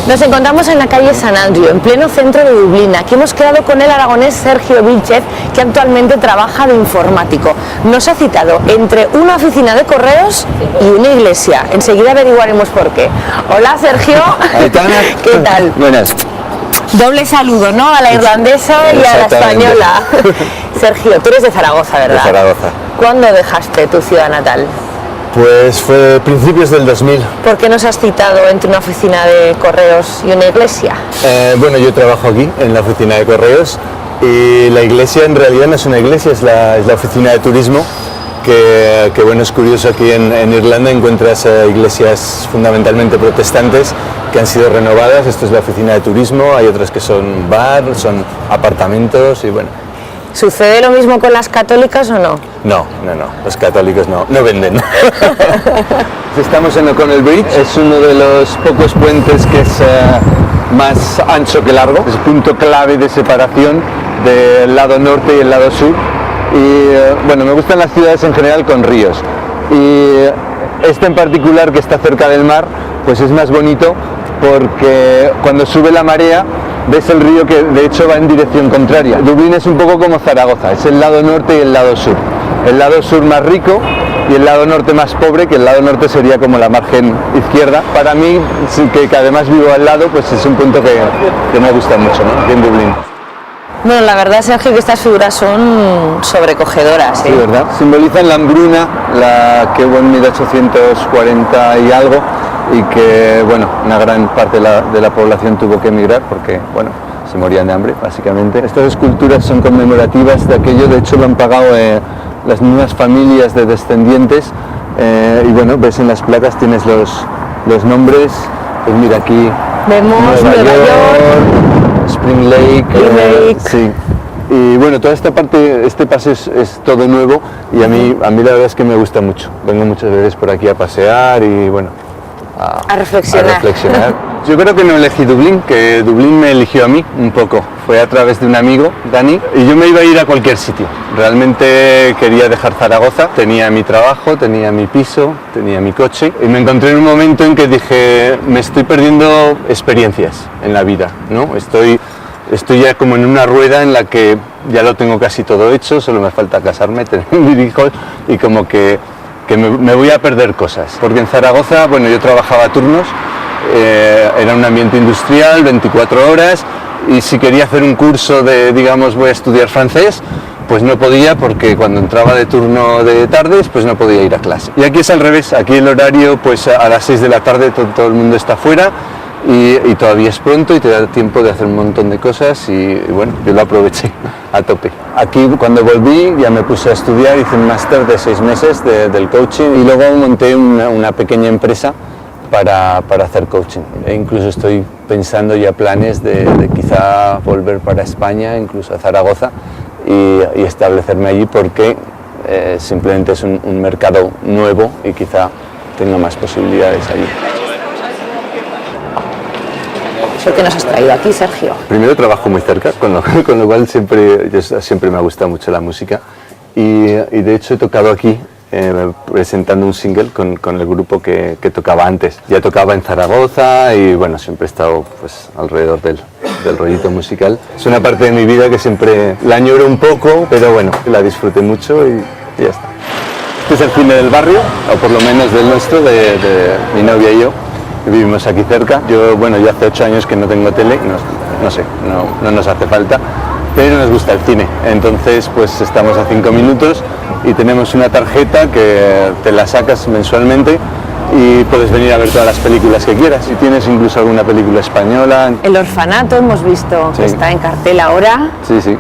Nos encontramos en la calle San Andrew, en pleno centro de Dublín. Aquí hemos quedado con el aragonés Sergio Vilchez, que actualmente trabaja de informático. Nos ha citado entre una oficina de correos y una iglesia. Enseguida averiguaremos por qué. Hola Sergio, ¿qué tal? Buenas. Doble saludo, ¿no? A la irlandesa y a la española. Sergio, tú eres de Zaragoza, ¿verdad? De Zaragoza. ¿Cuándo dejaste tu ciudad natal? Pues fue principios del 2000. ¿Por qué nos has citado entre una oficina de correos y una iglesia? Bueno, yo trabajo aquí en la oficina de correos y la iglesia en realidad no es una iglesia, es la oficina de turismo, que bueno, es curioso, aquí en Irlanda encuentras iglesias fundamentalmente protestantes que han sido renovadas. Esto es la oficina de turismo, hay otras que son bar, son apartamentos y bueno. ¿Sucede lo mismo con las católicas o no? No, los católicos no venden. Estamos en O'Connell Bridge, es uno de los pocos puentes que es más ancho que largo, es el punto clave de separación del lado norte y el lado sur. Y bueno, me gustan las ciudades en general con ríos, y este en particular, que está cerca del mar, pues es más bonito porque cuando sube la marea ves el río, que de hecho va en dirección contraria. Dublín es un poco como Zaragoza, es el lado norte y el lado sur. El lado sur más rico y el lado norte más pobre, que el lado norte sería como la margen izquierda. Para mí, que además vivo al lado, pues es un punto que me gusta mucho, ¿no? Aquí en Dublín. Bueno, la verdad, Sergio, que estas figuras son sobrecogedoras, ¿eh? Sí, ¿verdad? Simbolizan la hambruna, la que hubo en 1840 y algo, y que, bueno, una gran parte de la población tuvo que emigrar porque, bueno, se morían de hambre, básicamente. Estas esculturas son conmemorativas de aquello, de hecho lo han pagado las mismas familias de descendientes, y bueno, ves en las placas, tienes los nombres, pues mira, aquí vemos Nueva York, Spring Lake, sí. Y bueno, toda esta parte, este paseo es todo nuevo, y a mí la verdad es que me gusta mucho. Vengo muchas veces por aquí a pasear y bueno, a reflexionar. Yo creo que no elegí Dublín, que Dublín me eligió a mí un poco. Fue a través de un amigo, Dani, y yo me iba a ir a cualquier sitio. Realmente quería dejar Zaragoza, tenía mi trabajo, tenía mi piso, tenía mi coche, y me encontré en un momento en que dije, me estoy perdiendo experiencias en la vida, ¿no? Estoy ya como en una rueda en la que ya lo tengo casi todo hecho, solo me falta casarme, tener mis hijos, y como que me voy a perder cosas. Porque en Zaragoza, bueno, yo trabajaba a turnos, era un ambiente industrial, 24 horas, y si quería hacer un curso de, digamos, voy a estudiar francés, pues no podía, porque cuando entraba de turno de tardes, pues no podía ir a clase. Y aquí es al revés, aquí el horario, pues a las 6 de la tarde todo el mundo está fuera, y todavía es pronto y te da tiempo de hacer un montón de cosas, y bueno, yo lo aproveché a tope. Aquí cuando volví ya me puse a estudiar, hice un máster de 6 meses del coaching, y luego monté una pequeña empresa para hacer coaching. E incluso estoy pensando ya planes de quizá volver para España, incluso a Zaragoza, y establecerme allí, porque simplemente es un mercado nuevo y quizá tenga más posibilidades allí. ¿Por qué nos has traído aquí, Sergio? Primero, trabajo muy cerca, con lo cual siempre me ha gustado mucho la música, y de hecho he tocado aquí presentando un single con el grupo que tocaba antes. Ya tocaba en Zaragoza y bueno, siempre he estado pues alrededor del rollito musical. Es una parte de mi vida que siempre la añoro un poco, pero bueno, la disfruté mucho y ya está. Este es el cine del barrio, o por lo menos del nuestro, de mi novia y yo. Vivimos aquí cerca. Yo, bueno, ya hace 8 años que no tengo tele, no nos hace falta, pero nos gusta el cine. Entonces, pues estamos a 5 minutos y tenemos una tarjeta que te la sacas mensualmente y puedes venir a ver todas las películas que quieras. Si tienes incluso alguna película española. El Orfanato hemos visto, sí, que está en cartel ahora. Sí, sí.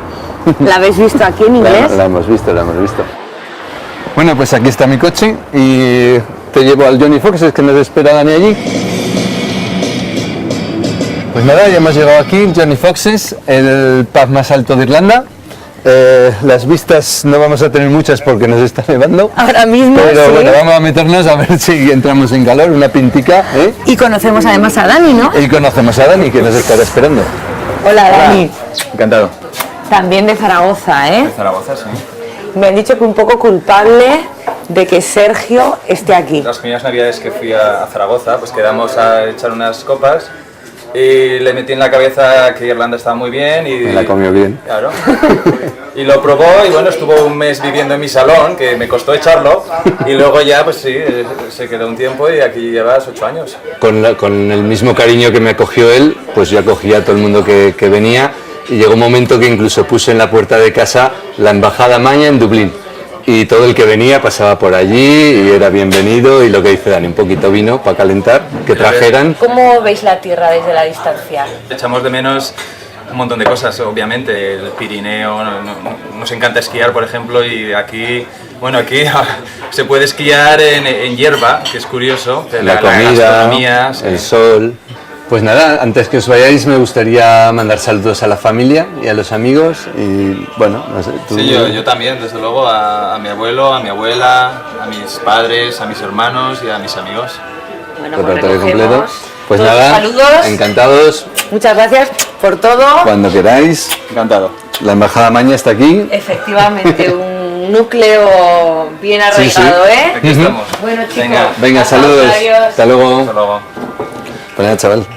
¿La habéis visto aquí en inglés? La hemos visto. Bueno, pues aquí está mi coche y te llevo al Johnny Fox's, que nos espera Dani allí. Pues nada, ya hemos llegado aquí, Johnny Fox's, el pub más alto de Irlanda. Las vistas no vamos a tener muchas porque nos está nevando. Ahora mismo, pero sí. Bueno, vamos a meternos a ver si entramos en calor, una pintica. Y conocemos además a Dani, ¿no? Y conocemos a Dani, que nos estará esperando. Hola, Dani. Encantado. También de Zaragoza, ¿eh? De Zaragoza, sí. Me han dicho que un poco culpable de que Sergio esté aquí. Las primeras navidades que fui a Zaragoza, pues quedamos a echar unas copas y le metí en la cabeza que Irlanda estaba muy bien y... Me la comió bien. Claro. Y lo probó y bueno, estuvo un mes viviendo en mi salón, que me costó echarlo, y luego ya, pues sí, se quedó un tiempo y aquí llevas 8 años. Con el mismo cariño que me acogió él, pues yo acogía a todo el mundo que venía, y llegó un momento que incluso puse en la puerta de casa la Embajada Maña en Dublín. Y todo el que venía pasaba por allí y era bienvenido, y lo que dice Dani, un poquito vino para calentar, que trajeran. ¿Cómo veis la tierra desde la distancia? Echamos de menos un montón de cosas, obviamente, el Pirineo, nos encanta esquiar, por ejemplo, y aquí, bueno, aquí se puede esquiar en hierba, que es curioso, La comida, el sol. Pues nada, antes que os vayáis me gustaría mandar saludos a la familia y a los amigos y bueno, no sé, tú... Sí, yo también, desde luego, a mi abuelo, a mi abuela, a mis padres, a mis hermanos y a mis amigos. Bueno, Repertorio completo. Pues todos nada, saludos. encantados. Muchas gracias por todo. Cuando queráis. Encantado. La Embajada Maña está aquí. Efectivamente, un núcleo bien arraigado, Sí, sí. ¿eh? Aquí estamos. Bueno, chicos. Venga, saludos. Adiós. Hasta luego. Hasta luego. Pues nada, chaval.